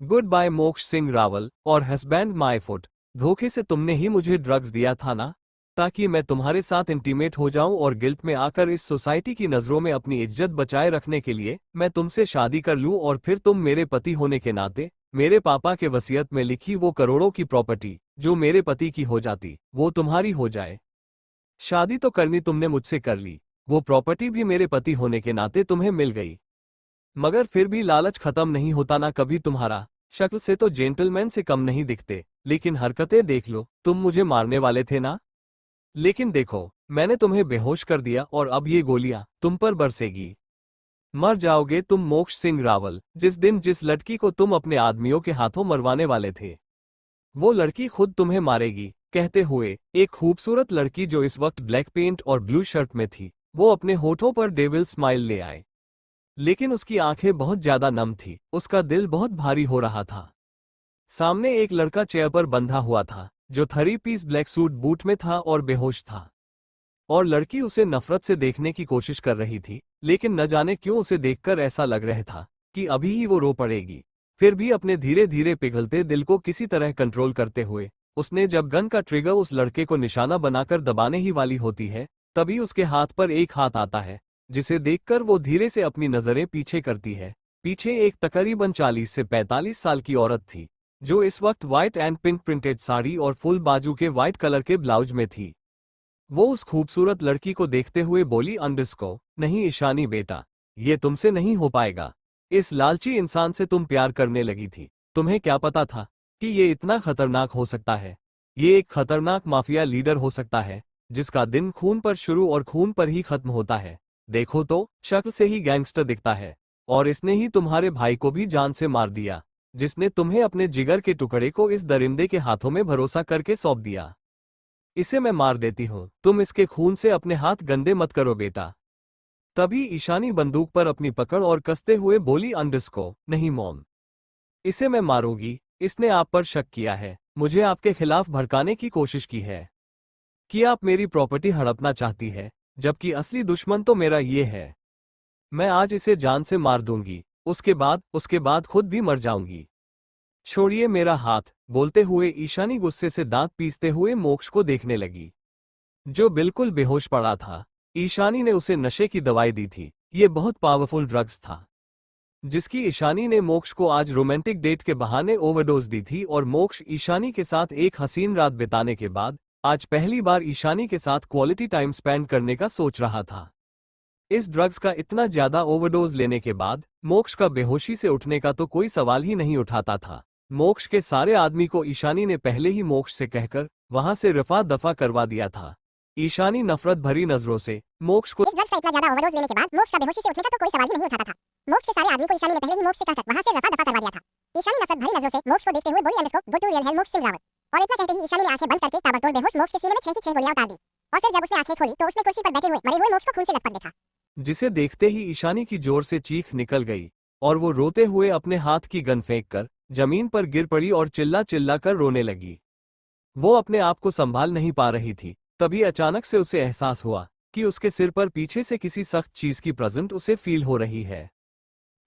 Good bye मोक्ष सिंह रावल और husband my foot. धोखे से तुमने ही मुझे ड्रग्स दिया था ना, ताकि मैं तुम्हारे साथ इंटीमेट हो जाऊं और गिल्ट में आकर इस सोसाइटी की नज़रों में अपनी इज्जत बचाए रखने के लिए मैं तुमसे शादी कर लूं और फिर तुम मेरे पति होने के नाते मेरे पापा के वसीयत में लिखी वो करोड़ों की प्रॉपर्टी जो मेरे पति की हो जाती वो तुम्हारी हो जाए। शादी तो करनी तुमने मुझसे कर ली, वो प्रॉपर्टी भी मेरे पति होने के नाते तुम्हें मिल गई। मगर फिर भी लालच खत्म नहीं होता ना कभी तुम्हारा। शक्ल से तो जेंटलमैन से कम नहीं दिखते, लेकिन हरकतें देख लो, तुम मुझे मारने वाले थे ना। लेकिन देखो, मैंने तुम्हें बेहोश कर दिया और अब ये गोलियां तुम पर बरसेगी। मर जाओगे तुम मोक्ष सिंह रावल। जिस दिन जिस लड़की को तुम अपने आदमियों के हाथों मरवाने वाले थे, वो लड़की खुद तुम्हें मारेगी। कहते हुए एक खूबसूरत लड़की जो इस वक्त ब्लैक पेंट और ब्लू शर्ट में थी, वो अपने होठों पर डेविल स्माइल ले आए। लेकिन उसकी आंखें बहुत ज्यादा नम थी, उसका दिल बहुत भारी हो रहा था। सामने एक लड़का चेयर पर बंधा हुआ था, जो 3 पीस ब्लैक सूट बूट में था और बेहोश था। और लड़की उसे नफरत से देखने की कोशिश कर रही थी, लेकिन न जाने क्यों उसे देखकर ऐसा लग रहा था कि अभी ही वो रो पड़ेगी। फिर भी अपने धीरे धीरे पिघलते दिल को किसी तरह कंट्रोल करते हुए उसने, जब गन का ट्रिगर उस लड़के को निशाना बनाकर दबाने ही वाली होती है, तभी उसके हाथ पर एक हाथ आता है, जिसे देखकर वो धीरे से अपनी नजरें पीछे करती है। पीछे एक तकरीबन 40 से 45 साल की औरत थी, जो इस वक्त white and pink printed sari और फुल बाजू के व्हाइट कलर के ब्लाउज में थी। वो उस खूबसूरत लड़की को देखते हुए बोली, अंडरस्को नहीं ईशानी बेटा, ये तुमसे नहीं हो पाएगा। इस लालची इंसान से तुम प्यार करने लगी थी। तुम्हें क्या पता था कि ये इतना खतरनाक हो सकता है। ये एक खतरनाक माफिया लीडर हो सकता है, जिसका दिन खून पर शुरू और खून पर ही खत्म होता है। देखो तो, शक्ल से ही गैंगस्टर दिखता है। और इसने ही तुम्हारे भाई को भी जान से मार दिया, जिसने तुम्हें अपने जिगर के टुकड़े को इस दरिंदे के हाथों में भरोसा करके सौंप दिया। इसे मैं मार देती हूँ, तुम इसके खून से अपने हाथ गंदे मत करो बेटा। तभी ईशानी बंदूक पर अपनी पकड़ और कसते हुए बोली, अंडरस्को नहीं मॉम, इसे मैं मारूंगी। इसने आप पर शक किया है, मुझे आपके खिलाफ भड़काने की कोशिश की है कि आप मेरी प्रॉपर्टी हड़पना चाहती है, जबकि असली दुश्मन तो मेरा ये है। मैं आज इसे जान से मार दूंगी, उसके बाद खुद भी मर जाऊंगी। छोड़िए मेरा हाथ। बोलते हुए ईशानी गुस्से से दांत पीसते हुए मोक्ष को देखने लगी, जो बिल्कुल बेहोश पड़ा था। ईशानी ने उसे नशे की दवाई दी थी, ये बहुत पावरफुल ड्रग्स था, जिसकी ईशानी ने मोक्ष को आज रोमांटिक डेट के बहाने ओवरडोज दी थी। और मोक्ष ईशानी के साथ एक हसीन रात बिताने के बाद आज पहली बार ईशानी के साथ क्वालिटी टाइम स्पेंड करने का सोच रहा था। इस ड्रग्स का इतना ज्यादा ओवरडोज लेने के बाद मोक्ष का बेहोशी से उठने का तो कोई सवाल ही नहीं उठाता था। मोक्ष के सारे आदमी को ईशानी ने पहले ही मोक्ष से कहकर वहां से रफा दफा करवा दिया था। ईशानी नफरत भरी नजरों से मोक्ष को इस ड्रग्स का इतना ज्यादा ओवरडोज लेने के बाद मोक्ष का बेहोशी से उठने का तो कोई सवाल ही नहीं उठाता था। मोक्ष के सारे आदमी को ईशानी ने पहले ही मोक्ष से कहकर वहां से रफा दफा करवा दिया था। ईशानी नफरत भरी नजरों से मोक्ष को देखते हुए बोली, underscore go to real hell Moksh Singh Rawat. और इतना कहते ही ईशानी ने आंखें बंद करके ताबड़तोड़ बेहोश मोक्ष के सीने में 6 की 6 गोलियां उतार दी। और फिर जब उसने आंखें खोली तो उसने कुर्सी पर बैठे हुए मरे हुए मोक्ष को खून से लथपथ देखा, जिसे देखते ही ईशानी की जोर से चीख निकल गई और वो रोते हुए अपने हाथ की गन फेंककर जमीन पर गिर पड़ी और चिल्ला चिल्ला कर रोने लगी। वो अपने आप को संभाल नहीं पा रही थी। तभी अचानक से उसे एहसास हुआ कि उसके सिर पर पीछे से किसी सख्त चीज की प्रेजेंट उसे फील हो रही है।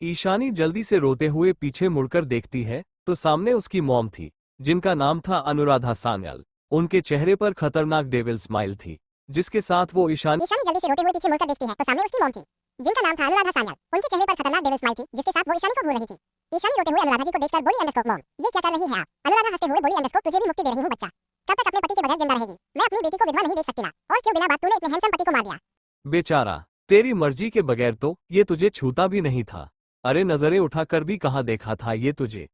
ईशानी जल्दी से रोते हुए पीछे मुड़कर देखती है तो सामने उसकी मॉम थी, जिनका नाम था अनुराधा सान्याल। उनके चेहरे पर खतरनाक डेविल स्माइल थी, जिसके साथ वो ईशानी जल्दी से रोते हुए पीछे मुड़कर देखती है तो सामने उसकी मॉम थी, जिनका नाम था अनुराधा सान्याल। उनके चेहरे पर खतरनाक डेविल स्माइल थी, जिसके साथ वो ईशानी को घूर रही थी। ईशानी रोते हुए अनुराधा जी को देखकर बोली, अंडरस्को मॉम ये क्या कर रही है आप। अनुराधा हंसते हुए बोली, अंडरस्को तुझे भी मुक्ति दे रही हूँ बच्चा, कब तक अपने पति के बगैर जिंदा रहेगी। मैं अपनी बेटी को विधवा नहीं देख सकती ना। और क्यों बिना बात तूने इतने हैंडसम पति को मार दिया। बेचारा, तेरी मर्जी के बगैर तो ये तुझे छूता भी नहीं था। अरे नजरें उठाकर भी कहाँ देखा था ये तुझे।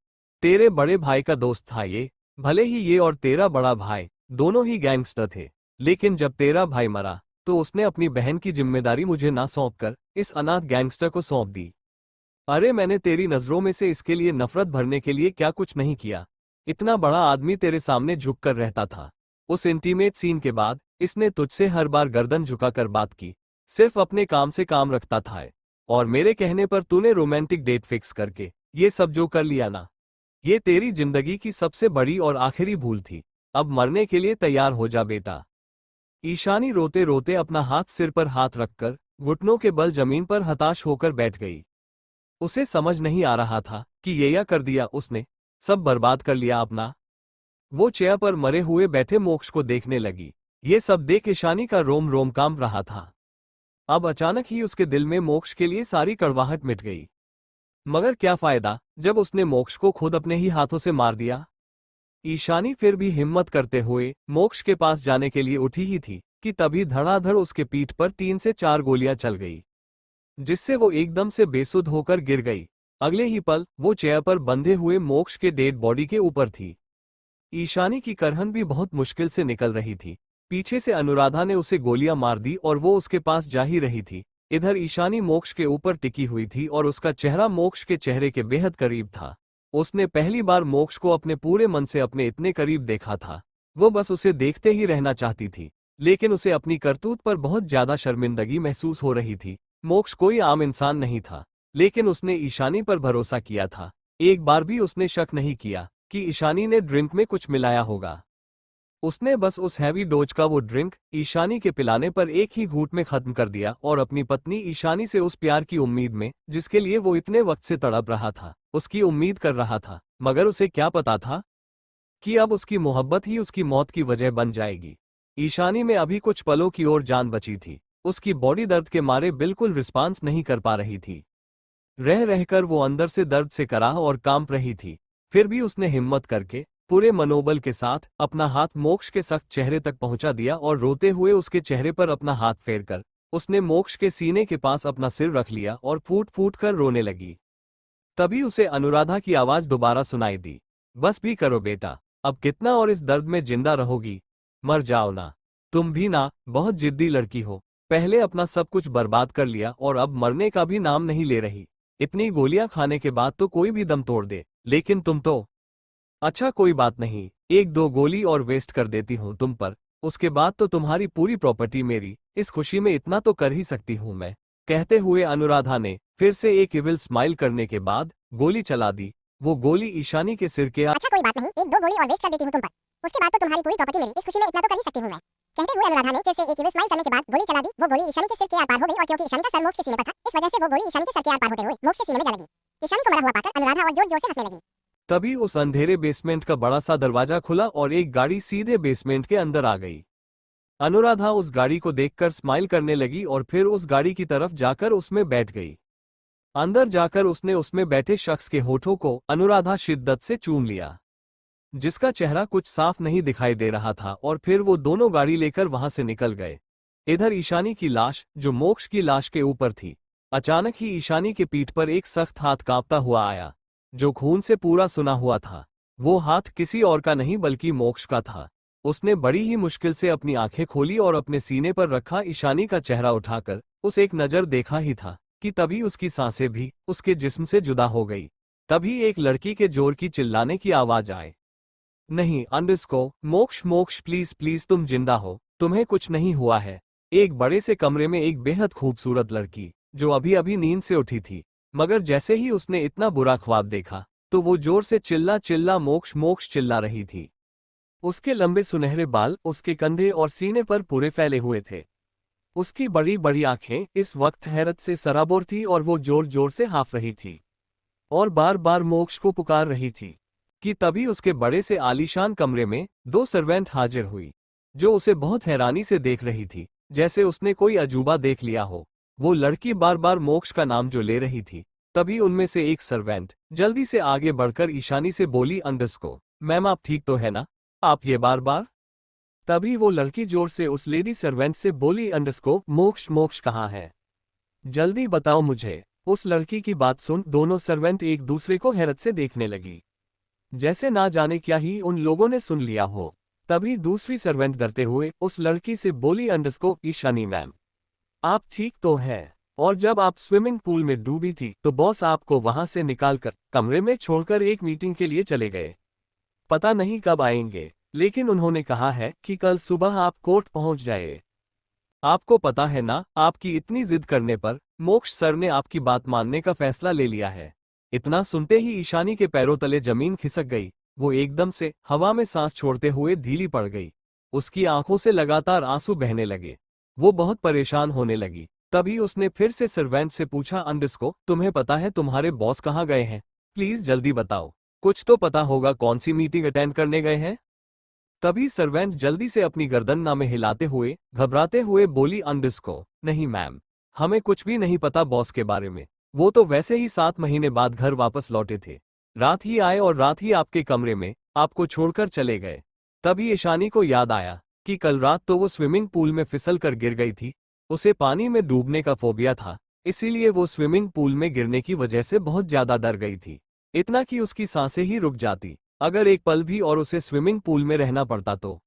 तेरे बड़े भाई का दोस्त था ये। भले ही ये और तेरा बड़ा भाई दोनों ही गैंगस्टर थे, लेकिन जब तेरा भाई मरा तो उसने अपनी बहन की जिम्मेदारी मुझे ना सौंपकर इस अनाथ गैंगस्टर को सौंप दी। अरे मैंने तेरी नजरों में से इसके लिए नफरत भरने के लिए क्या कुछ नहीं किया। इतना बड़ा आदमी तेरे सामने झुककर रहता था। उस इंटीमेट सीन के बाद इसने तुझसे हर बार गर्दन झुकाकर बात की, सिर्फ अपने काम से काम रखता था। और मेरे कहने पर तूने रोमांटिक डेट फिक्स करके ये सब जो कर लिया ना, ये तेरी जिंदगी की सबसे बड़ी और आखिरी भूल थी। अब मरने के लिए तैयार हो जा बेटा। ईशानी रोते रोते अपना हाथ सिर पर हाथ रखकर घुटनों के बल जमीन पर हताश होकर बैठ गई। उसे समझ नहीं आ रहा था कि ये क्या कर दिया उसने, सब बर्बाद कर लिया अपना। वो चेयर पर मरे हुए बैठे मोक्ष को देखने लगी। ये सब देख ईशानी का रोम रोम कांप रहा था। अब अचानक ही उसके दिल में मोक्ष के लिए सारी कड़वाहट मिट गई। मगर क्या फायदा जब उसने मोक्ष को खुद अपने ही हाथों से मार दिया। ईशानी फिर भी हिम्मत करते हुए मोक्ष के पास जाने के लिए उठी ही थी कि तभी धड़ाधड़ उसके पीठ पर 3 से 4 गोलियां चल गई, जिससे वो एकदम से बेसुध होकर गिर गई। अगले ही पल वो चेयर पर बंधे हुए मोक्ष के डेड बॉडी के ऊपर थी। ईशानी की करहन भी बहुत मुश्किल से निकल रही थी। पीछे से अनुराधा ने उसे गोलियां मार दी और वो उसके पास जा ही रही थी। इधर ईशानी मोक्ष के ऊपर टिकी हुई थी और उसका चेहरा मोक्ष के चेहरे के बेहद करीब था। उसने पहली बार मोक्ष को अपने पूरे मन से अपने इतने करीब देखा था। वो बस उसे देखते ही रहना चाहती थी, लेकिन उसे अपनी करतूत पर बहुत ज्यादा शर्मिंदगी महसूस हो रही थी। मोक्ष कोई आम इंसान नहीं था, लेकिन उसने ईशानी पर भरोसा किया था। एक बार भी उसने शक नहीं किया कि ईशानी ने ड्रिंक में कुछ मिलाया होगा। उसने बस उस हैवी डोज का वो ड्रिंक ईशानी के पिलाने पर एक ही घूंट में खत्म कर दिया और अपनी पत्नी ईशानी से उस प्यार की उम्मीद में, जिसके लिए वो इतने वक्त से तड़प रहा था, उसकी उम्मीद कर रहा था। मगर उसे क्या पता था कि अब उसकी मोहब्बत ही उसकी मौत की वजह बन जाएगी। ईशानी में अभी कुछ पलों की ओर जान बची थी। उसकी बॉडी दर्द के मारे बिल्कुल रिस्पांस नहीं कर पा रही थी। रह रहकर वो अंदर से दर्द से कराह और कांप रही थी। फिर भी उसने हिम्मत करके पूरे मनोबल के साथ अपना हाथ मोक्ष के सख्त चेहरे तक पहुंचा दिया और रोते हुए उसके चेहरे पर अपना हाथ फेरकर उसने मोक्ष के सीने के पास अपना सिर रख लिया और फूट फूट कर रोने लगी। तभी उसे अनुराधा की आवाज दोबारा सुनाई दी, बस भी करो बेटा, अब कितना और इस दर्द में जिंदा रहोगी, मर जाओ ना। तुम भी ना बहुत जिद्दी लड़की हो, पहले अपना सब कुछ बर्बाद कर लिया और अब मरने का भी नाम नहीं ले रही। इतनी गोलियां खाने के बाद तो कोई भी दम तोड़ दे, लेकिन तुम तो। अच्छा कोई बात नहीं, 1-2 गोली और वेस्ट कर देती हूँ तुम पर, उसके बाद तो तुम्हारी पूरी प्रॉपर्टी मेरी, इस खुशी में इतना तो कर ही सकती हूँ मैं। कहते हुए अनुराधा ने फिर से एक इविल स्माइल करने के बाद गोली चला दी। वो गोली ईशानी के सिर के अच्छा कोई बात नहीं, 1-2 गोली और वेस्ट कर देती हूँ तुम पर, उसके बाद तो तुम्हारी पूरी प्रॉपर्टी मेरी, इस खुशी में इतना तो कर ही सकती हूँ मैं। कहते हुए अनुराधा ने फिर से एक इविल स्माइल करने के बाद गोली चला दी। वो गोली ईशानी के सिर के आर पार हो गई और क्योंकि ईशानी का सर मोक्ष के सीने पर था, इस वजह से वो गोली ईशानी के सर के आर पार होते हुए मोक्ष के सीने में जा लगी। ईशानी को मरा हुआ पाकर अनुराधा और जोर जोर से हंसने लगी। तभी उस अंधेरे बेसमेंट का बड़ा सा दरवाजा खुला और एक गाड़ी सीधे बेसमेंट के अंदर आ गई। अनुराधा उस गाड़ी को देखकर स्माइल करने लगी और फिर उस गाड़ी की तरफ जाकर उसमें बैठ गई। अंदर जाकर उसने उसमें बैठे शख्स के होठों को अनुराधा शिद्दत से चूम लिया, जिसका चेहरा कुछ साफ नहीं दिखाई दे रहा था, और फिर वो दोनों गाड़ी लेकर वहां से निकल गए। इधर ईशानी की लाश, जो मोक्ष की लाश के ऊपर थी, अचानक ही ईशानी के पीठ पर एक सख्त हाथ कांपता हुआ आया, जो खून से पूरा सुना हुआ था। वो हाथ किसी और का नहीं बल्कि मोक्ष का था। उसने बड़ी ही मुश्किल से अपनी आंखें खोली और अपने सीने पर रखा ईशानी का चेहरा उठाकर उस एक नजर देखा ही था कि तभी उसकी सांसें भी उसके जिस्म से जुदा हो गई। तभी एक लड़की के जोर की चिल्लाने की आवाज आए, नहीं अंडरस्को, मोक्ष मोक्ष प्लीज प्लीज तुम जिंदा हो, तुम्हें कुछ नहीं हुआ है। एक बड़े से कमरे में एक बेहद खूबसूरत लड़की, जो अभी अभी नींद से उठी थी, मगर जैसे ही उसने इतना बुरा ख्वाब देखा तो वो जोर से चिल्ला चिल्ला मोक्ष मोक्ष चिल्ला रही थी। उसके लंबे सुनहरे बाल उसके कंधे और सीने पर पूरे फैले हुए थे। उसकी बड़ी बड़ी आंखें इस वक्त हैरत से सराबोर थी और वो जोर जोर से हाँफ रही थी और बार बार मोक्ष को पुकार रही थी कि तभी उसके बड़े से आलीशान कमरे में 2 सर्वेंट हाजिर हुई, जो उसे बहुत हैरानी से देख रही थी, जैसे उसने कोई अजूबा देख लिया हो। वो लड़की बार बार मोक्ष का नाम जो ले रही थी, तभी उनमें से एक सर्वेंट जल्दी से आगे बढ़कर ईशानी से बोली, अंडरस्को मैम आप ठीक तो है ना, आप ये बार बार। तभी वो लड़की जोर से उस लेडी सर्वेंट से बोली, अंडरस्को मोक्ष मोक्ष कहाँ है, जल्दी बताओ मुझे। उस लड़की की बात सुन दोनों सर्वेंट एक दूसरे को हैरत से देखने लगी, जैसे ना जाने क्या ही उन लोगों ने सुन लिया हो। तभी दूसरी सर्वेंट डरते हुए उस लड़की से बोली, अंडरस्को ईशानी मैम आप ठीक तो हैं, और जब आप स्विमिंग पूल में डूबी थी तो बॉस आपको वहां से निकालकर कमरे में छोड़कर एक मीटिंग के लिए चले गए। पता नहीं कब आएंगे, लेकिन उन्होंने कहा है कि कल सुबह आप कोर्ट पहुंच जाए। आपको पता है ना, आपकी इतनी जिद करने पर मोक्ष सर ने आपकी बात मानने का फैसला ले लिया है। इतना सुनते ही ईशानी के पैरों तले जमीन खिसक गई। वो एकदम से हवा में सांस छोड़ते हुए ढीली पड़ गई। उसकी आंखों से लगातार आंसू बहने लगे। वो बहुत परेशान होने लगी। तभी उसने फिर से सर्वेंट से पूछा, अंडरस्को, तुम्हें पता है तुम्हारे बॉस कहाँ गए हैं? प्लीज जल्दी बताओ, कुछ तो पता होगा कौन सी मीटिंग अटेंड करने गए हैं। तभी सर्वेंट जल्दी से अपनी गर्दन नामे हिलाते हुए घबराते हुए बोली, अंडरस्को, नहीं मैम, हमें कुछ भी नहीं पता बॉस के बारे में। वो तो वैसे ही 7 महीने बाद घर वापस लौटे थे, रात ही आए और रात ही आपके कमरे में आपको छोड़कर चले गए। तभी ईशानी को याद आया कि कल रात तो वो स्विमिंग पूल में फिसल कर गिर गई थी। उसे पानी में डूबने का फोबिया था, इसीलिए वो स्विमिंग पूल में गिरने की वजह से बहुत ज्यादा डर गई थी, इतना कि उसकी सांसें ही रुक जाती अगर एक पल भी और उसे स्विमिंग पूल में रहना पड़ता तो।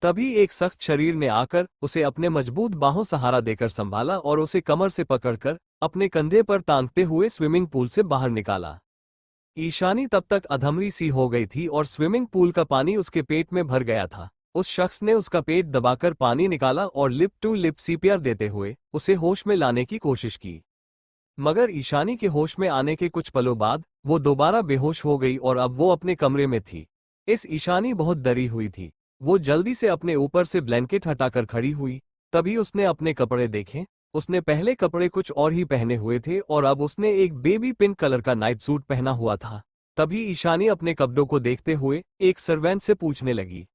तभी एक सख्त शरीर ने आकर उसे अपने मजबूत बाहों सहारा देकर संभाला और उसे कमर से पकड़कर अपने कंधे पर टांगते हुए स्विमिंग पूल से बाहर निकाला। ईशानी तब तक अधमरी सी हो गई थी और स्विमिंग पूल का पानी उसके पेट में भर गया था। उस शख्स ने उसका पेट दबाकर पानी निकाला और लिप टू लिप सीपीआर देते हुए उसे होश में लाने की कोशिश की। मगर ईशानी के होश में आने के कुछ पलों बाद वो दोबारा बेहोश हो गई और अब वो अपने कमरे में थी। इस ईशानी बहुत डरी हुई थी। वो जल्दी से अपने ऊपर से ब्लैंकेट हटाकर खड़ी हुई। तभी उसने अपने कपड़े देखे। उसने पहले कपड़े कुछ और ही पहने हुए थे और अब उसने एक बेबी पिंक कलर का नाइट सूट पहना हुआ था। तभी ईशानी अपने कपड़ों को देखते हुए एक सर्वेंट से पूछने लगी,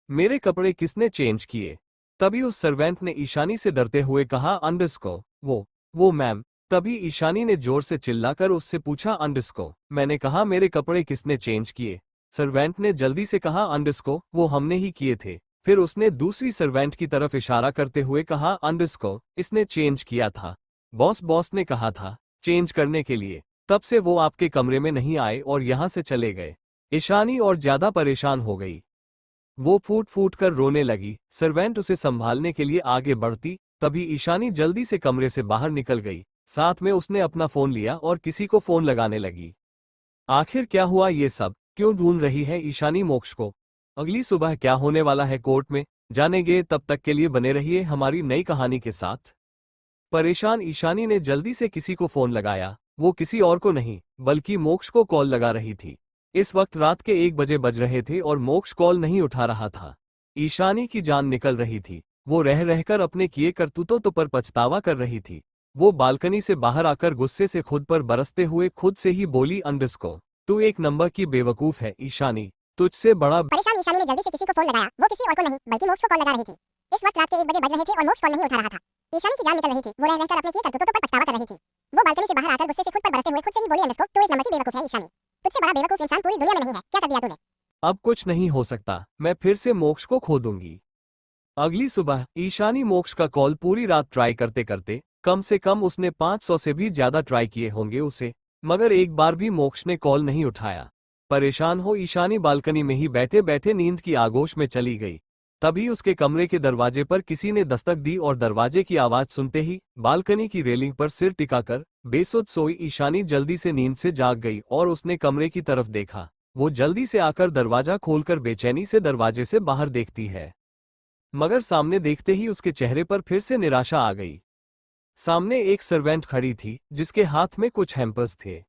मेरे कपड़े किसने चेंज किए? तभी उस सर्वेंट ने ईशानी से डरते हुए कहा, अंडरस्को, वो मैम। तभी ईशानी ने जोर से चिल्लाकर उससे पूछा, अंडरस्को, मैंने कहा मेरे कपड़े किसने चेंज किए? सर्वेंट ने जल्दी से कहा, अंडरस्को, वो हमने ही किए थे। फिर उसने दूसरी सर्वेंट की तरफ इशारा करते हुए कहा, अंडरस्को, इसने चेंज किया था। बॉस ने कहा था चेंज करने के लिए, तब से वो आपके कमरे में नहीं आए और यहाँ से चले गए। ईशानी और ज्यादा परेशान हो गई। वो फूट फूट कर रोने लगी। सर्वेंट उसे संभालने के लिए आगे बढ़ती, तभी ईशानी जल्दी से कमरे से बाहर निकल गई। साथ में उसने अपना फोन लिया और किसी को फोन लगाने लगी। आखिर क्या हुआ ये सब? क्यों ढूंढ रही है ईशानी मोक्ष को? अगली सुबह क्या होने वाला है कोर्ट में, जानेंगे। तब तक के लिए बने रहिए हमारी नई कहानी के साथ। परेशान ईशानी ने जल्दी से किसी को फोन लगाया। वो किसी और को नहीं बल्कि मोक्ष को कॉल लगा रही थी। इस वक्त रात के 1 बजे बज रहे थे और मोक्ष कॉल नहीं उठा रहा था। ईशानी की जान निकल रही थी। वो रह रहकर अपने किए करतूतों तो पर पछतावा कर रही थी। वो बालकनी से बाहर आकर गुस्से से खुद पर बरसते हुए खुद से ही बोली, अंडरस्को, तू एक नंबर की बेवकूफ है ईशानी, तुझसे बड़ा। परेशान ईशानी ने जल्दी से किसी को फोन लगाया। वो किसी और को नहीं बल्कि मोक्ष को कॉल लगा रही थी। इस वक्त रात के 1 बजे बज रहे थे और मोक्ष कॉल नहीं उठा रहा था। ईशानी की जान निकल रही थी। वो रह रहकर अपने किए करतूतों पर पछतावा कर रही थी। वो बालकनी से बाहर आकर गुस्से से खुद पर बरसते हुए खुद से ही बोली, अंडरस्को, तू एक नंबर की बेवकूफ है ईशानी, तुझसे बड़ा बेवकूफ इंसान पूरी दुनिया में नहीं है। क्या कर दिया तूने? अब कुछ नहीं हो सकता, मैं फिर से मोक्ष को खो दूंगी। अगली सुबह ईशानी मोक्ष का कॉल पूरी रात ट्राई करते करते कम से कम उसने 500 से भी ज्यादा ट्राई किए होंगे उसे, मगर एक बार भी मोक्ष ने कॉल नहीं उठाया। परेशान हो ईशानी बालकनी में ही बैठे बैठे नींद की आगोश में चली गई। तभी उसके कमरे के दरवाजे पर किसी ने दस्तक दी और दरवाजे की आवाज सुनते ही बालकनी की रेलिंग पर सिर टिकाकर बेसुध सोई ईशानी जल्दी से नींद से जाग गई और उसने कमरे की तरफ देखा। वो जल्दी से आकर दरवाजा खोलकर बेचैनी से दरवाजे से बाहर देखती है, मगर सामने देखते ही उसके चेहरे पर फिर से निराशा आ गई। सामने एक सर्वेंट खड़ी थी जिसके हाथ में कुछ हैम्पर्स थे।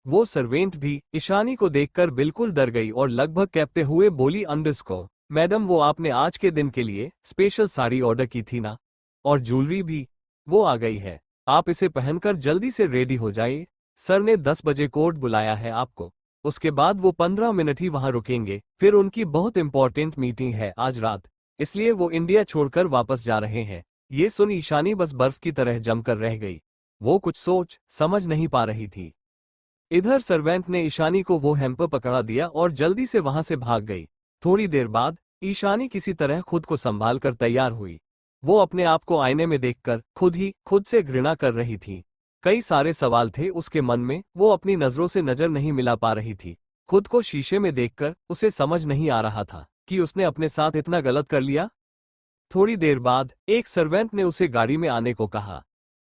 वो सर्वेंट भी ईशानी को देखकर बिल्कुल डर गई और लगभग कांपते हुए बोली, अंडरस्को, मैडम, वो आपने आज के दिन के लिए स्पेशल साड़ी ऑर्डर की थी ना, और ज्वेलरी भी, वो आ गई है। आप इसे पहनकर जल्दी से रेडी हो जाइए। सर ने 10 बजे कोर्ट बुलाया है आपको। उसके बाद वो 15 मिनट ही वहां रुकेंगे, फिर उनकी बहुत इंपॉर्टेंट मीटिंग है आज रात, इसलिए वो इंडिया छोड़कर वापस जा रहे हैं। ये सुन ईशानी बस बर्फ की तरह जमकर रह गई। वो कुछ सोच समझ नहीं पा रही थी। इधर सर्वेंट ने ईशानी को वो हैम्पर पकड़ा दिया और जल्दी से वहां से भाग गई। थोड़ी देर बाद ईशानी किसी तरह खुद को संभाल कर तैयार हुई। वो अपने आप को आईने में देखकर खुद से घृणा कर रही थी। कई सारे सवाल थे उसके मन में। वो अपनी नजरों से नजर नहीं मिला पा रही थी। खुद को शीशे में देखकर उसे समझ नहीं आ रहा था कि उसने अपने साथ इतना गलत कर लिया। थोड़ी देर बाद एक सर्वेंट ने उसे गाड़ी में आने को कहा।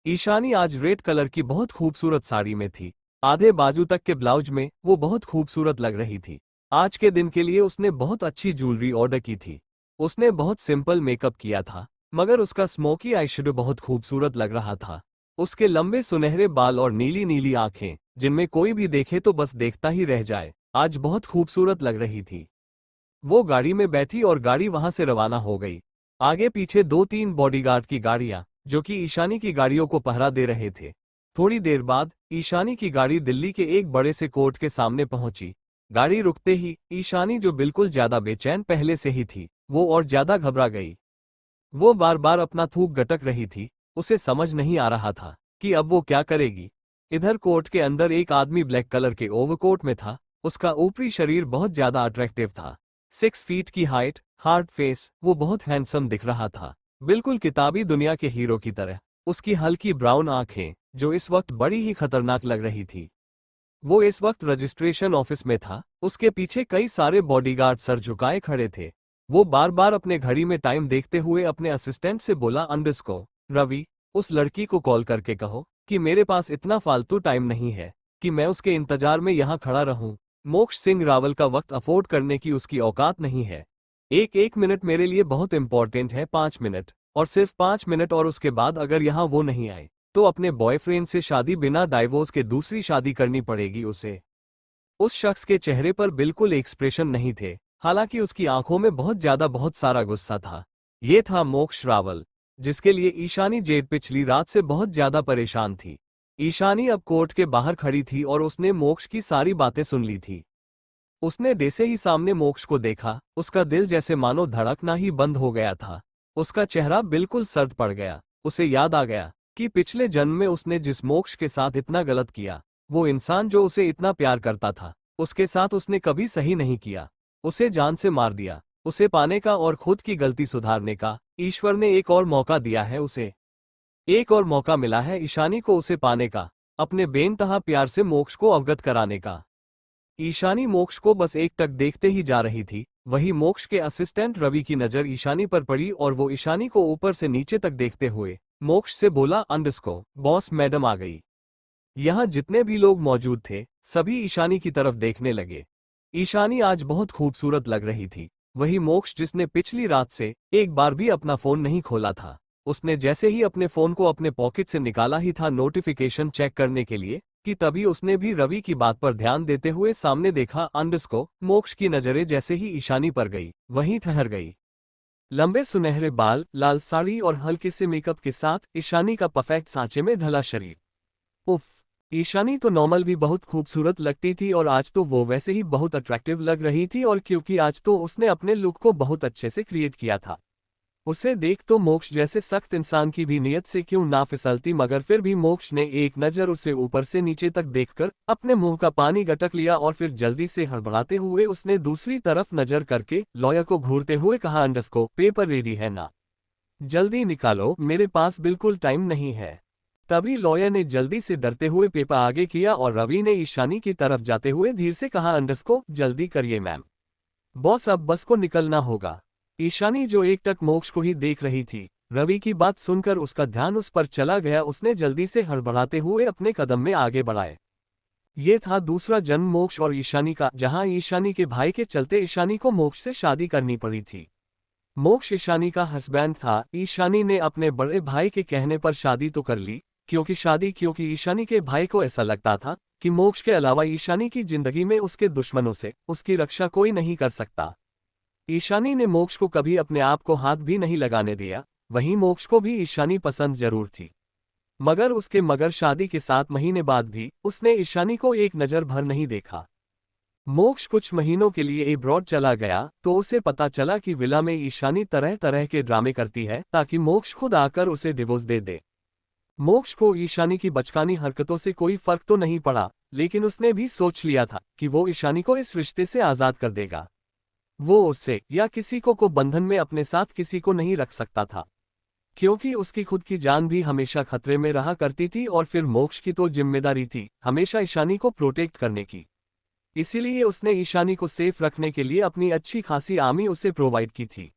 ईशानी आज रेड कलर की बहुत खूबसूरत साड़ी में थी। आधे बाजू तक के ब्लाउज में वो बहुत खूबसूरत लग रही थी। आज के दिन के लिए उसने बहुत अच्छी ज्वेलरी ऑर्डर की थी। उसने बहुत सिंपल मेकअप किया था, मगर उसका स्मोकी आईशैडो बहुत खूबसूरत लग रहा था। उसके लंबे सुनहरे बाल और नीली नीली आंखें, जिनमें कोई भी देखे तो बस देखता ही रह जाए, आज बहुत खूबसूरत लग रही थी। वो गाड़ी में बैठी और गाड़ी वहां से रवाना हो गई। आगे पीछे 2-3 बॉडीगार्ड की गाड़ियां जो कि ईशानी की गाड़ियों को पहरा दे रहे थे। थोड़ी देर बाद ईशानी की गाड़ी दिल्ली के एक बड़े से कोर्ट के सामने पहुंची। गाड़ी रुकते ही ईशानी, जो बिल्कुल ज्यादा बेचैन पहले से ही थी, वो और ज्यादा घबरा गई। वो बार बार अपना थूक गटक रही थी। उसे समझ नहीं आ रहा था कि अब वो क्या करेगी। इधर कोर्ट के अंदर एक आदमी ब्लैक कलर के ओवरकोट में था। उसका ऊपरी शरीर बहुत ज्यादा अट्रैक्टिव था। 6 फीट की हाइट, हार्ड फेस, वो बहुत हैंडसम दिख रहा था, बिल्कुल किताबी दुनिया के हीरो की तरह। उसकी हल्की ब्राउन आंखें, जो इस वक्त बड़ी ही खतरनाक लग रही थी। वो इस वक्त रजिस्ट्रेशन ऑफिस में था। उसके पीछे कई सारे बॉडीगार्ड सर झुकाए खड़े थे। वो बार बार अपने घड़ी में टाइम देखते हुए अपने असिस्टेंट से बोला, अंडरस्को, रवि, उस लड़की को कॉल करके कहो कि मेरे पास इतना फालतू टाइम नहीं है कि मैं उसके इंतजार में यहाँ खड़ा रहूं। मोक्ष सिंह रावल का वक्त अफोर्ड करने की उसकी औकात नहीं है। एक मिनट मेरे लिए बहुत इंपॉर्टेंट है, 5 मिनट, और सिर्फ 5 मिनट, और उसके बाद अगर यहाँ वो नहीं आए तो अपने बॉयफ्रेंड से शादी बिना डाइवोर्स के दूसरी शादी करनी पड़ेगी उसे। उस शख्स के चेहरे पर बिल्कुल एक्सप्रेशन नहीं थे, हालांकि उसकी आंखों में बहुत सारा गुस्सा था। ये था मोक्ष रावल, जिसके लिए ईशानी जेड पिछली रात से बहुत ज्यादा परेशान थी। ईशानी अब कोर्ट के बाहर खड़ी थी और उसने मोक्ष की सारी बातें सुन ली थी। उसने जैसे ही सामने मोक्ष को देखा, उसका दिल जैसे मानो धड़कना ही बंद हो गया था। उसका चेहरा बिल्कुल सर्द पड़ गया। उसे याद आ गया कि पिछले जन्म में उसने जिस मोक्ष के साथ इतना गलत किया, वो इंसान जो उसे इतना प्यार करता था, उसके साथ उसने कभी सही नहीं किया। उसे जान से मार दिया। उसे पाने का और खुद की गलती सुधारने का ईश्वर ने एक और मौका दिया है। उसे एक और मौका मिला है ईशानी को उसे पाने का, अपने बेनतहा प्यार से मोक्ष को अवगत कराने का। ईशानी मोक्ष को बस एक टक देखते ही जा रही थी। वही मोक्ष के असिस्टेंट रवि की नजर ईशानी पर पड़ी और वो ईशानी को ऊपर से नीचे तक देखते हुए मोक्ष से बोला, अंडरस्को, बॉस मैडम आ गई। यहाँ जितने भी लोग मौजूद थे, सभी ईशानी की तरफ देखने लगे। ईशानी आज बहुत खूबसूरत लग रही थी। वही मोक्ष, जिसने पिछली रात से एक बार भी अपना फोन नहीं खोला था, उसने जैसे ही अपने फोन को अपने पॉकेट से निकाला ही था नोटिफिकेशन चेक करने के लिए, कि तभी उसने भी रवि की बात पर ध्यान देते हुए सामने देखा। अंडरस्को, मोक्ष की नजरें जैसे ही ईशानी पर गई, वहीं ठहर गई। लंबे सुनहरे बाल, लाल साड़ी और हल्के से मेकअप के साथ ईशानी का परफेक्ट सांचे में ढला शरीर। उफ, ईशानी तो नॉर्मल भी बहुत खूबसूरत लगती थी और आज तो वो वैसे ही बहुत अट्रैक्टिव लग रही थी। और क्योंकि आज तो उसने अपने लुक को बहुत अच्छे से क्रिएट किया था, उसे देख तो मोक्ष जैसे सख्त इंसान की भी नीयत से क्यों ना फिसलती, मगर फिर भी मोक्ष ने एक नज़र उसे ऊपर से नीचे तक देखकर अपने मुंह का पानी गटक लिया और फिर जल्दी से हड़बड़ाते हुए उसने दूसरी तरफ नजर करके लॉयर को घूरते हुए कहा, अंडरस्को, पेपर रेडी है ना? जल्दी निकालो, मेरे पास बिल्कुल टाइम नहीं है। तभी लॉयर ने जल्दी से डरते हुए पेपर आगे किया और रवि ने ईशानी की तरफ जाते हुए धीरे से कहा, अंडरस्को, जल्दी करिए मैम, बॉस अब बस को निकलना होगा। ईशानी जो एक टक मोक्ष को ही देख रही थी, रवि की बात सुनकर उसका ध्यान उस पर चला गया। उसने जल्दी से हड़बड़ाते हुए अपने कदम में आगे बढ़ाए। ये था दूसरा जन्म मोक्ष और ईशानी का, जहां ईशानी के भाई के चलते ईशानी को मोक्ष से शादी करनी पड़ी थी। मोक्ष ईशानी का हस्बैंड था। ईशानी ने अपने बड़े भाई के कहने पर शादी तो कर ली, क्योंकि ईशानी के भाई को ऐसा लगता था कि मोक्ष के अलावा ईशानी की जिंदगी में उसके दुश्मनों से उसकी रक्षा कोई नहीं कर सकता। ईशानी ने मोक्ष को कभी अपने आप को हाथ भी नहीं लगाने दिया। वहीं मोक्ष को भी ईशानी पसंद जरूर थी, मगर शादी के 7 महीने बाद भी उसने ईशानी को एक नज़र भर नहीं देखा। मोक्ष कुछ महीनों के लिए अब्रॉड चला गया तो उसे पता चला कि विला में ईशानी तरह तरह के ड्रामे करती है ताकि मोक्ष खुद आकर उसे डिवोर्स दे दे। मोक्ष को ईशानी की बचकानी हरकतों से कोई फर्क तो नहीं पड़ा, लेकिन उसने भी सोच लिया था कि वो ईशानी को इस रिश्ते से आज़ाद कर देगा। वो उससे या किसी को बंधन में अपने साथ किसी को नहीं रख सकता था, क्योंकि उसकी खुद की जान भी हमेशा खतरे में रहा करती थी। और फिर मोक्ष की तो जिम्मेदारी थी हमेशा ईशानी को प्रोटेक्ट करने की। इसीलिए उसने ईशानी को सेफ रखने के लिए अपनी अच्छी खासी आर्मी उसे प्रोवाइड की थी,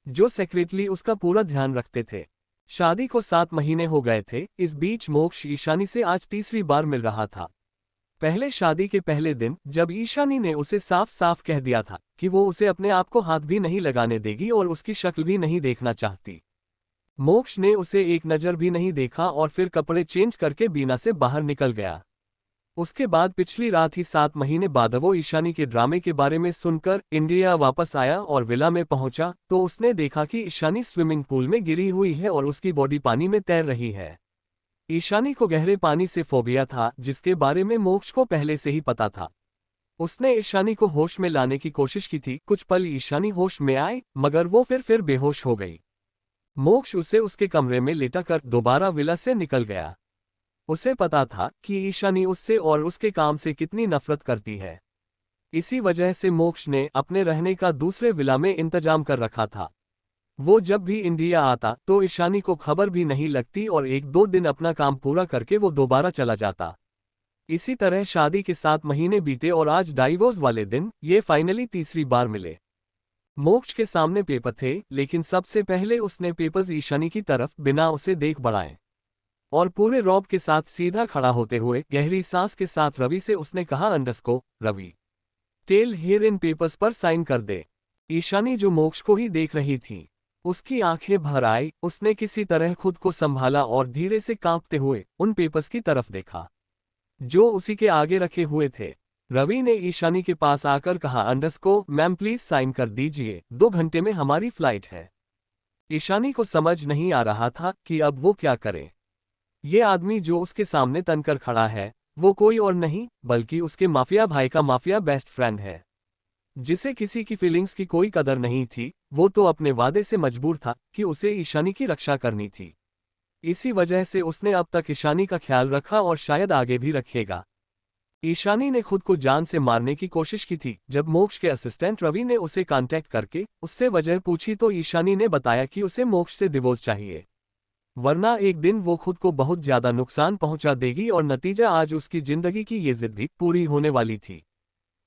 जो सेक्रेटली उसका पूरा ध्यान रखते थे। शादी को 7 महीने हो गए थे। इस बीच मोक्ष ईशानी से आज तीसरी बार मिल रहा था। पहले शादी के पहले दिन जब ईशानी ने उसे साफ साफ कह दिया था कि वो उसे अपने आप को हाथ भी नहीं लगाने देगी और उसकी शक्ल भी नहीं देखना चाहती, मोक्ष ने उसे एक नज़र भी नहीं देखा और फिर कपड़े चेंज करके बीना से बाहर निकल गया। उसके बाद पिछली रात ही 7 महीने बाद वो ईशानी के ड्रामे के बारे में सुनकर इंडिया वापस आया और विला में पहुंचा तो उसने देखा कि ईशानी स्विमिंग पूल में गिरी हुई है और उसकी बॉडी पानी में तैर रही है। ईशानी को गहरे पानी से फोबिया था, जिसके बारे में मोक्ष को पहले से ही पता था। उसने ईशानी को होश में लाने की कोशिश की थी। कुछ पल ईशानी होश में आई, मगर वो फिर बेहोश हो गई। मोक्ष उसे उसके कमरे में लेटा कर दोबारा विला से निकल गया। उसे पता था कि ईशानी उससे और उसके काम से कितनी नफरत करती है। इसी वजह से मोक्ष ने अपने रहने का दूसरे विला में इंतजाम कर रखा था। वो जब भी इंडिया आता तो ईशानी को खबर भी नहीं लगती और 1-2 दिन अपना काम पूरा करके वो दोबारा चला जाता। इसी तरह शादी के 7 महीने बीते और आज डाइवोर्स वाले दिन ये फाइनली तीसरी बार मिले। मोक्ष के सामने पेपर थे, लेकिन सबसे पहले उसने पेपर्स ईशानी की तरफ बिना उसे देख बढ़ाए और पूरे रौब के साथ सीधा खड़ा होते हुए गहरी सांस के साथ रवि से उसने कहा, रवि टेल हियर इन पेपर्स पर साइन कर दे। ईशानी जो मोक्ष को ही देख रही थी, उसकी आंखें भर आई। उसने किसी तरह खुद को संभाला और धीरे से कांपते हुए उन पेपर्स की तरफ देखा जो उसी के आगे रखे हुए थे। रवि ने ईशानी के पास आकर कहा, मैम प्लीज साइन कर दीजिए, 2 घंटे में हमारी फ्लाइट है। ईशानी को समझ नहीं आ रहा था कि अब वो क्या करे। ये आदमी जो उसके सामने तनकर खड़ा है वो कोई और नहीं बल्कि उसके माफिया भाई का माफिया बेस्ट फ्रेंड है, जिसे किसी की फीलिंग्स की कोई कदर नहीं थी। वो तो अपने वादे से मजबूर था कि उसे ईशानी की रक्षा करनी थी। इसी वजह से उसने अब तक ईशानी का ख्याल रखा और शायद आगे भी रखेगा। ईशानी ने खुद को जान से मारने की कोशिश की थी। जब मोक्ष के असिस्टेंट रवि ने उसे कांटेक्ट करके उससे वजह पूछी तो ईशानी ने बताया कि उसे मोक्ष से डिवोर्स चाहिए, वरना एक दिन वो खुद को बहुत ज्यादा नुकसान पहुंचा देगी और नतीजा आज उसकी जिंदगी की ये जिद भी पूरी होने वाली थी।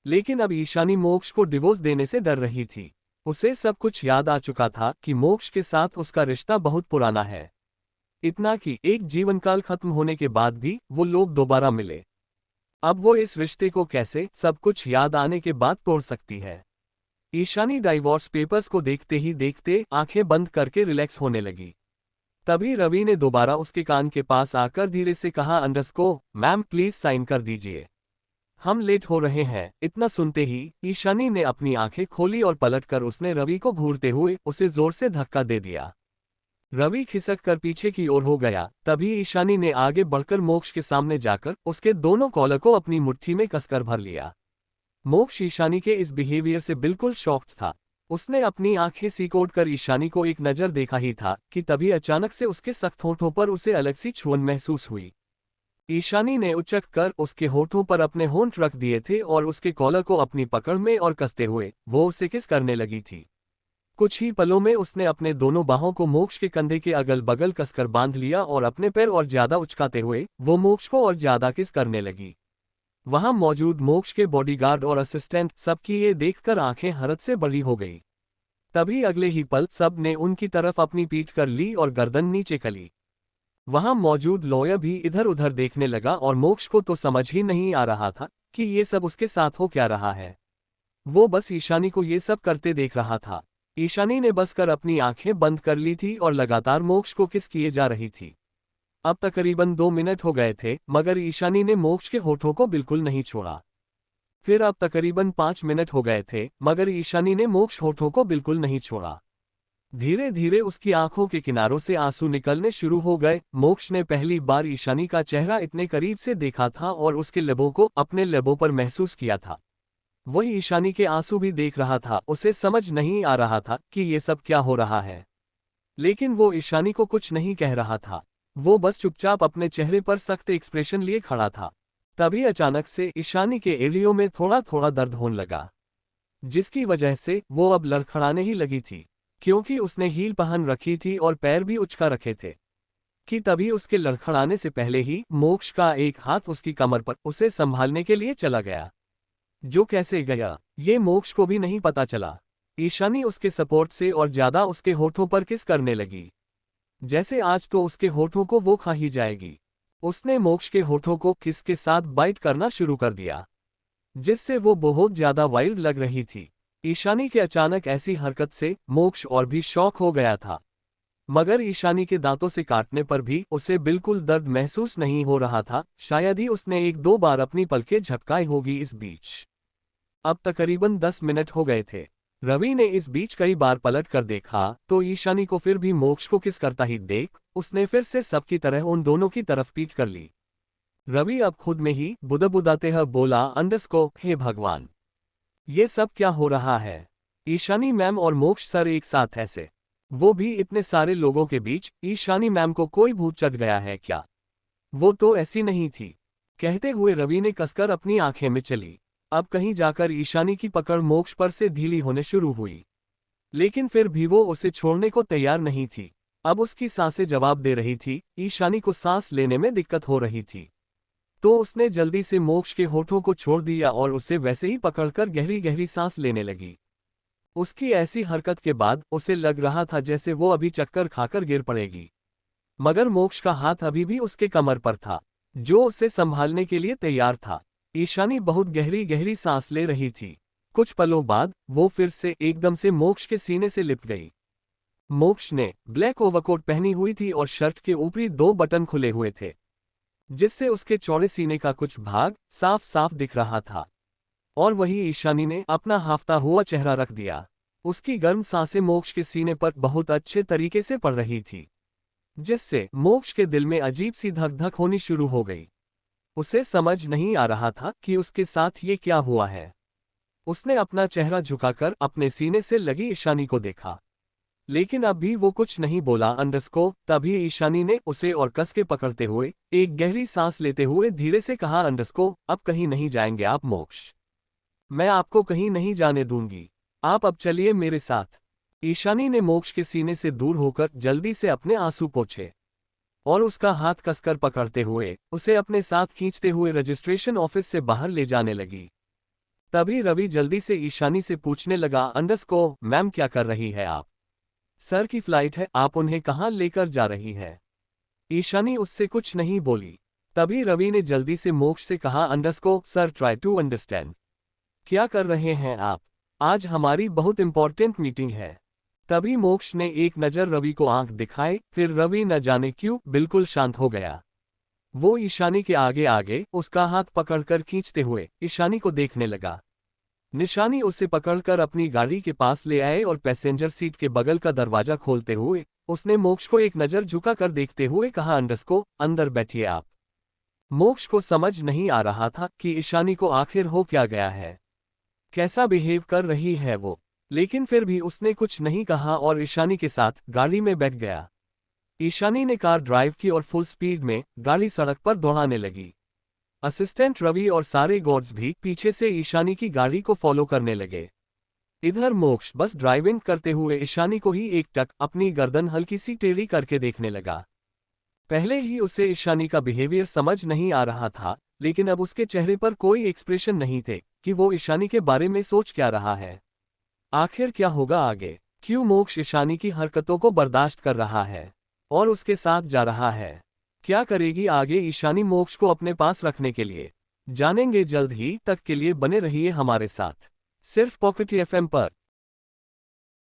लेकिन अब ईशानी मोक्ष को डिवोर्स देने से डर रही थी। उसे सब कुछ याद आ चुका था कि मोक्ष के साथ उसका रिश्ता बहुत पुराना है, इतना कि एक जीवनकाल खत्म होने के बाद भी वो लोग दोबारा मिले। अब वो इस रिश्ते को कैसे सब कुछ याद आने के बाद तोड़ सकती है। ईशानी डाइवोर्स पेपर्स को देखते ही देखते आंखें बंद करके रिलैक्स होने लगी। तभी रवि ने दोबारा उसके कान के पास आकर धीरे से कहा, मैम प्लीज साइन कर दीजिए, हम लेट हो रहे हैं। इतना सुनते ही ईशानी ने अपनी आंखें खोली और पलटकर उसने रवि को घूरते हुए उसे जोर से धक्का दे दिया। रवि खिसक कर पीछे की ओर हो गया। तभी ईशानी ने आगे बढ़कर मोक्ष के सामने जाकर उसके दोनों कॉलर को अपनी मुट्ठी में कसकर भर लिया। मोक्ष ईशानी के इस बिहेवियर से बिल्कुल शॉक्ड था। उसने अपनी आंखें सिकोड़ कर ईशानी को एक नजर देखा ही था कि तभी अचानक से उसके सख्त होठों पर उसे अलग सी छुअन महसूस हुई। ईशानी ने उचक कर उसके होठों पर अपने होंठ रख दिए थे और उसके कॉलर को अपनी पकड़ में और कसते हुए वो उसे किस करने लगी थी। कुछ ही पलों में उसने अपने दोनों बाहों को मोक्ष के कंधे के अगल बगल कसकर बांध लिया और अपने पैर और ज्यादा उचकाते हुए वो मोक्ष को और ज्यादा किस करने लगी। वहां मौजूद मोक्ष के बॉडीगार्ड और असिस्टेंट सबकी ये देखकर आंखें हरत से बड़ी हो गई। तभी अगले ही पल सब ने उनकी तरफ अपनी पीठ कर ली और गर्दन नीचे कली। वहां मौजूद लॉयर भी इधर उधर देखने लगा और मोक्ष को तो समझ ही नहीं आ रहा था कि ये सब उसके साथ हो क्या रहा है। वो बस ईशानी को ये सब करते देख रहा था। ईशानी ने बस कर अपनी आंखें बंद कर ली थी और लगातार मोक्ष को किस किए जा रही थी। अब तकरीबन 2 मिनट हो गए थे, मगर ईशानी ने मोक्ष के होठों को बिल्कुल नहीं छोड़ा। फिर अब तकरीबन 5 मिनट हो गए थे, मगर ईशानी ने मोक्ष होठों को बिल्कुल नहीं छोड़ा। धीरे धीरे उसकी आंखों के किनारों से आंसू निकलने शुरू हो गए। मोक्ष ने पहली बार ईशानी का चेहरा इतने करीब से देखा था और उसके लबों को अपने लबों पर महसूस किया था। वही ईशानी के आंसू भी देख रहा था। उसे समझ नहीं आ रहा था कि ये सब क्या हो रहा है, लेकिन वो ईशानी को कुछ नहीं कह रहा था। वो बस चुपचाप अपने चेहरे पर सख्त एक्सप्रेशन लिए खड़ा था। तभी अचानक से ईशानी के एड़ियों में थोड़ा थोड़ा दर्द होने लगा, जिसकी वजह से वो अब लड़खड़ाने ही लगी थी, क्योंकि उसने हील पहन रखी थी और पैर भी उचका रखे थे। कि तभी उसके लड़खड़ाने से पहले ही मोक्ष का एक हाथ उसकी कमर पर उसे संभालने के लिए चला गया। जो कैसे गया ये मोक्ष को भी नहीं पता चला। ईशानी उसके सपोर्ट से और ज्यादा उसके होठों पर किस करने लगी, जैसे आज तो उसके होठों को वो खा ही जाएगी। उसने मोक्ष के होठों को किस के साथ बाइट करना शुरू कर दिया, जिससे वो बहुत ज्यादा वाइल्ड लग रही थी। ईशानी के अचानक ऐसी हरकत से मोक्ष और भी शॉक हो गया था। मगर ईशानी के दांतों से काटने पर भी उसे बिल्कुल दर्द महसूस नहीं हो रहा था, शायद ही उसने 1-2 बार अपनी पलकें झपकाई होगी इस बीच। अब तकरीबन 10 मिनट हो गए थे। रवि ने इस बीच कई बार पलट कर देखा तो ईशानी को फिर भी मोक्ष को किस करता ही देख उसने फिर से सबकी तरह उन दोनों की तरफ पीट कर ली। रवि अब खुद में ही बुदबुदाते हुए बोला, अंडरस्को, हे भगवान, ये सब क्या हो रहा है? ईशानी मैम और मोक्ष सर एक साथ ऐसे, वो भी इतने सारे लोगों के बीच। ईशानी मैम को कोई भूत चढ़ गया है क्या? वो तो ऐसी नहीं थी। कहते हुए रवि ने कसकर अपनी आंखें में चली। अब कहीं जाकर ईशानी की पकड़ मोक्ष पर से ढीली होने शुरू हुई, लेकिन फिर भी वो उसे छोड़ने को तैयार नहीं थी। अब उसकी सांसें जवाब दे रही थी, ईशानी को सांस लेने में दिक्कत हो रही थी। तो उसने जल्दी से मोक्ष के होठों को छोड़ दिया और उसे वैसे ही पकड़कर गहरी गहरी सांस लेने लगी। उसकी ऐसी हरकत के बाद उसे लग रहा था जैसे वो अभी चक्कर खाकर गिर पड़ेगी, मगर मोक्ष का हाथ अभी भी उसके कमर पर था, जो उसे संभालने के लिए तैयार था। ईशानी बहुत गहरी गहरी सांस ले रही थी। कुछ पलों बाद वो फिर से एकदम से मोक्ष के सीने से लिपट गई। मोक्ष ने ब्लैक ओवरकोट पहनी हुई थी और शर्ट के ऊपरी 2 बटन खुले हुए थे, जिससे उसके चौड़े सीने का कुछ भाग साफ साफ दिख रहा था। और वही ईशानी ने अपना हाफता हुआ चेहरा रख दिया। उसकी गर्म सांसें मोक्ष के सीने पर बहुत अच्छे तरीके से पड़ रही थी, जिससे मोक्ष के दिल में अजीब सी धक धक होनी शुरू हो गई। उसे समझ नहीं आ रहा था कि उसके साथ ये क्या हुआ है। उसने अपना चेहरा झुकाकर अपने सीने से लगी ईशानी को देखा, लेकिन अब भी वो कुछ नहीं बोला। अंडरस्को, तभी ईशानी ने उसे और कस के पकड़ते हुए एक गहरी सांस लेते हुए धीरे से कहा, अंडरस्को, अब कहीं नहीं जाएंगे आप मोक्ष, मैं आपको कहीं नहीं जाने दूंगी, आप अब चलिए मेरे साथ। ईशानी ने मोक्ष के सीने से दूर होकर जल्दी से अपने आंसू पोंछे और उसका हाथ कसकर पकड़ते हुए उसे अपने साथ खींचते हुए रजिस्ट्रेशन ऑफिस से बाहर ले जाने लगी। तभी रवि जल्दी से ईशानी से पूछने लगा, अंडरस्को मैम, क्या कर रही है आप? सर की फ्लाइट है, आप उन्हें कहाँ लेकर जा रही है? ईशानी उससे कुछ नहीं बोली। तभी रवि ने जल्दी से मोक्ष से कहा, underscore sir, try to understand, क्या कर रहे हैं आप? आज हमारी बहुत इंपॉर्टेंट मीटिंग है। तभी मोक्ष ने एक नज़र रवि को आंख दिखाई, फिर रवि न जाने क्यों बिल्कुल शांत हो गया। वो ईशानी के आगे आगे उसका हाथ पकड़कर खींचते हुए ईशानी को देखने लगा। निशानी उसे पकड़कर अपनी गाड़ी के पास ले आए और पैसेंजर सीट के बगल का दरवाजा खोलते हुए उसने मोक्ष को एक नज़र झुकाकर देखते हुए कहा, अंडरस्को, अंदर बैठिए आप। मोक्ष को समझ नहीं आ रहा था कि ईशानी को आखिर हो क्या गया है, कैसा बिहेव कर रही है वो, लेकिन फिर भी उसने कुछ नहीं कहा और ईशानी के साथ गाड़ी में बैठ गया। ईशानी ने कार ड्राइव की और फुल स्पीड में गाड़ी सड़क पर दौड़ाने लगी। असिस्टेंट रवि और सारे गार्ड्स भी पीछे से ईशानी की गाड़ी को फॉलो करने लगे। इधर मोक्ष बस ड्राइविंग करते हुए ईशानी को ही एकटक अपनी गर्दन हल्की सी टेढ़ी करके देखने लगा। पहले ही उसे ईशानी का बिहेवियर समझ नहीं आ रहा था, लेकिन अब उसके चेहरे पर कोई एक्सप्रेशन नहीं थे कि वो ईशानी के बारे में सोच क्या रहा है। आखिर क्या होगा आगे? क्यों मोक्ष ईशानी की हरकतों को बर्दाश्त कर रहा है और उसके साथ जा रहा है? क्या करेगी आगे ईशानी मोक्ष को अपने पास रखने के लिए? जानेंगे जल्द ही। तक के लिए बने रहिए हमारे साथ, सिर्फ पॉकेट FM पर।